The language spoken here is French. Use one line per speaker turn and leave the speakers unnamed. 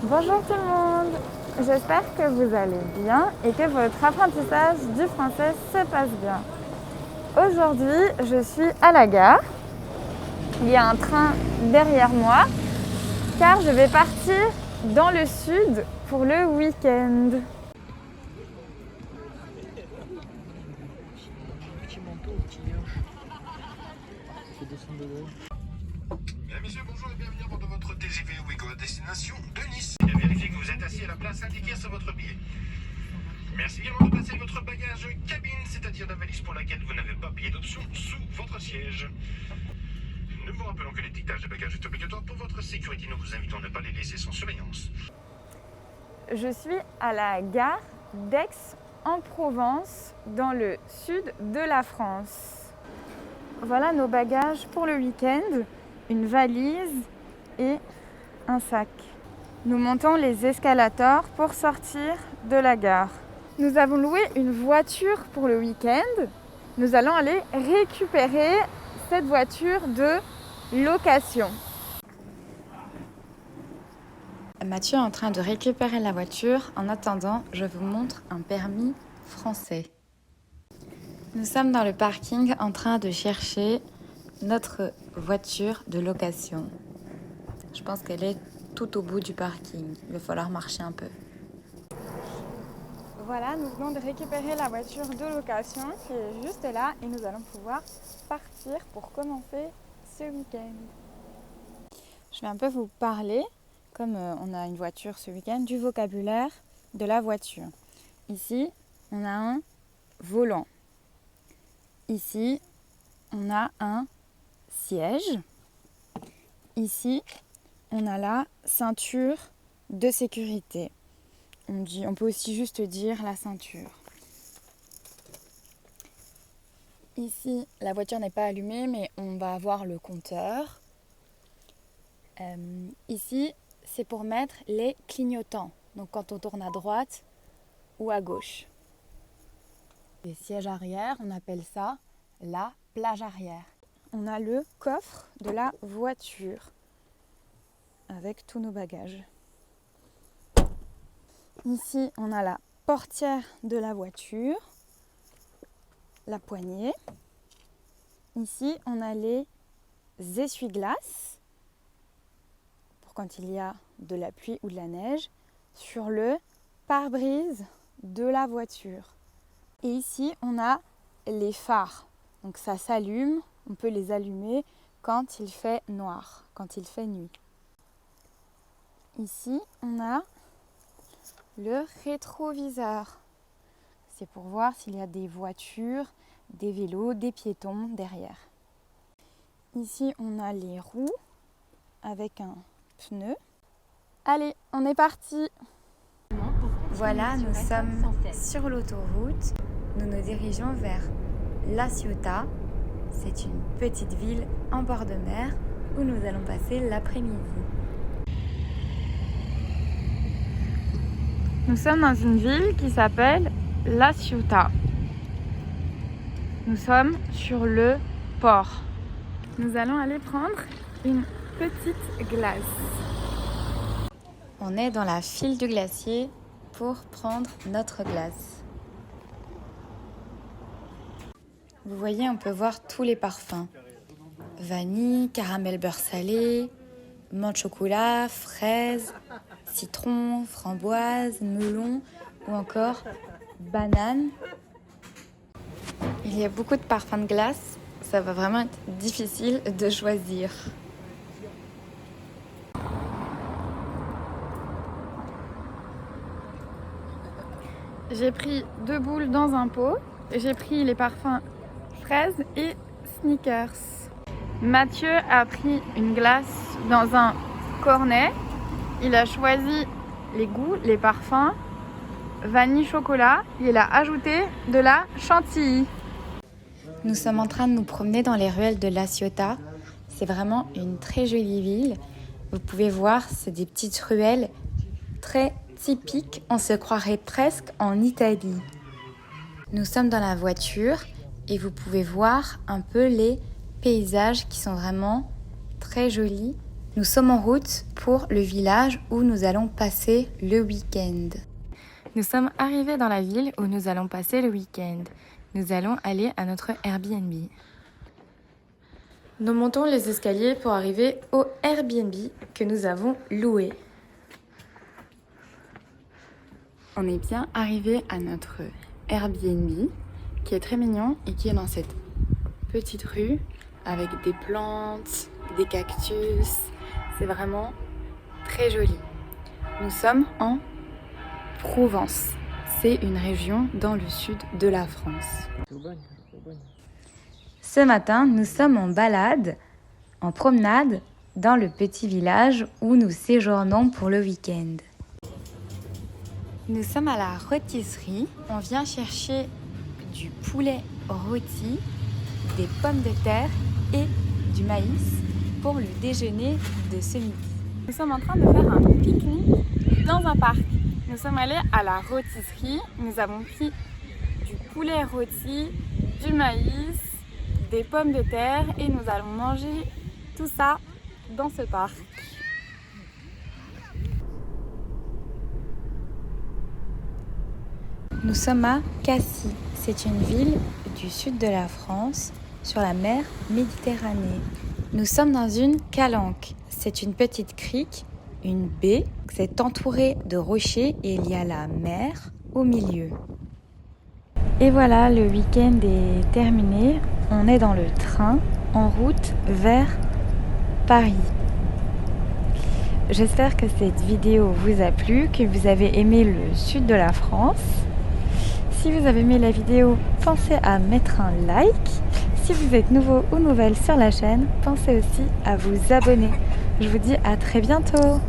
Bonjour tout le monde, j'espère que vous allez bien et que votre apprentissage du français se passe bien. Aujourd'hui, je suis à la gare. Il y a un train derrière moi car je vais partir dans le sud pour le week-end.
Mesdames, Messieurs, bonjour et bienvenue à bord de votre TGV Ouigo à destination de Nice. Vérifiez que vous êtes assis à la place indiquée sur votre billet. Merci également de placer votre bagage cabine, c'est-à-dire la valise pour laquelle vous n'avez pas payé d'option sous votre siège. Nous vous rappelons que l'étiquetage des bagages est obligatoire pour votre sécurité. Nous vous invitons à ne pas les laisser sans surveillance.
Je suis à la gare d'Aix-en-Provence, dans le sud de la France. Voilà nos bagages pour le week-end, une valise et un sac. Nous montons les escalators pour sortir de la gare. Nous avons loué une voiture pour le week-end. Nous allons aller récupérer cette voiture de location.
Mathieu est en train de récupérer la voiture. En attendant, je vous montre un permis français. Nous sommes dans le parking en train de chercher notre voiture de location. Je pense qu'elle est tout au bout du parking. Il va falloir marcher un peu.
Voilà, nous venons de récupérer la voiture de location qui est juste là et nous allons pouvoir partir pour commencer ce week-end. Je vais un peu vous parler, comme on a une voiture ce week-end, du vocabulaire de la voiture. Ici, on a un volant. Ici, on a un siège. Ici, on a la ceinture de sécurité. On peut aussi juste dire la ceinture. Ici, la voiture n'est pas allumée, mais on va avoir le compteur. Ici, c'est pour mettre les clignotants. Donc quand on tourne à droite ou à gauche. Les sièges arrière, on appelle ça la plage arrière. On a le coffre de la voiture avec tous nos bagages. Ici, on a la portière de la voiture, la poignée. Ici, on a les essuie-glaces pour quand il y a de la pluie ou de la neige sur le pare-brise de la voiture. Et ici, on a les phares. Donc ça s'allume, on peut les allumer quand il fait noir, quand il fait nuit. Ici, on a le rétroviseur. C'est pour voir s'il y a des voitures, des vélos, des piétons derrière. Ici, on a les roues avec un pneu. Allez, on est parti!
Voilà, nous sommes sur l'autoroute. Nous nous dirigeons vers La Ciotat. C'est une petite ville en bord de mer où nous allons passer l'après-midi.
Nous sommes dans une ville qui s'appelle La Ciotat. Nous sommes sur le port. Nous allons aller prendre une petite glace.
On est dans la file du glacier pour prendre notre glace. Vous voyez, on peut voir tous les parfums. Vanille, caramel beurre salé, menthe chocolat, fraise, citron, framboise, melon ou encore banane. Il y a beaucoup de parfums de glace. Ça va vraiment être difficile de choisir.
J'ai pris 2 boules dans un pot. J'ai pris les parfums fraises et Snickers. Mathieu a pris une glace dans un cornet. Il a choisi les goûts, les parfums, vanille chocolat. Il a ajouté de la chantilly.
Nous sommes en train de nous promener dans les ruelles de La Ciotat. C'est vraiment une très jolie ville. Vous pouvez voir, c'est des petites ruelles très typiques. On se croirait presque en Italie. Nous sommes dans la voiture et vous pouvez voir un peu les paysages qui sont vraiment très jolis. Nous sommes en route pour le village où nous allons passer le week-end. Nous sommes arrivés dans la ville où nous allons passer le week-end. Nous allons aller à notre Airbnb. Nous montons les escaliers pour arriver au Airbnb que nous avons loué. On est bien arrivé à notre Airbnb qui est très mignon et qui est dans cette petite rue avec des plantes, des cactus. C'est vraiment très joli. Nous sommes en Provence. C'est une région dans le sud de la France. Ce matin, nous sommes en balade, en promenade, dans le petit village où nous séjournons pour le week-end. Nous sommes à la rôtisserie. On vient chercher du poulet rôti, des pommes de terre et du maïs pour le déjeuner de ce midi. Nous sommes en train de faire un pique-nique dans un parc. Nous sommes allés à la rôtisserie. Nous avons pris du poulet rôti, du maïs, des pommes de terre et nous allons manger tout ça dans ce parc. Nous sommes à Cassis. C'est une ville du sud de la France, sur la mer Méditerranée. Nous sommes dans une calanque. C'est une petite crique, une baie. C'est entouré de rochers et il y a la mer au milieu. Et voilà, le week-end est terminé. On est dans le train en route vers Paris. J'espère que cette vidéo vous a plu, que vous avez aimé le sud de la France. Si vous avez aimé la vidéo, pensez à mettre un like. Si vous êtes nouveau ou nouvelle sur la chaîne, pensez aussi à vous abonner. Je vous dis à très bientôt.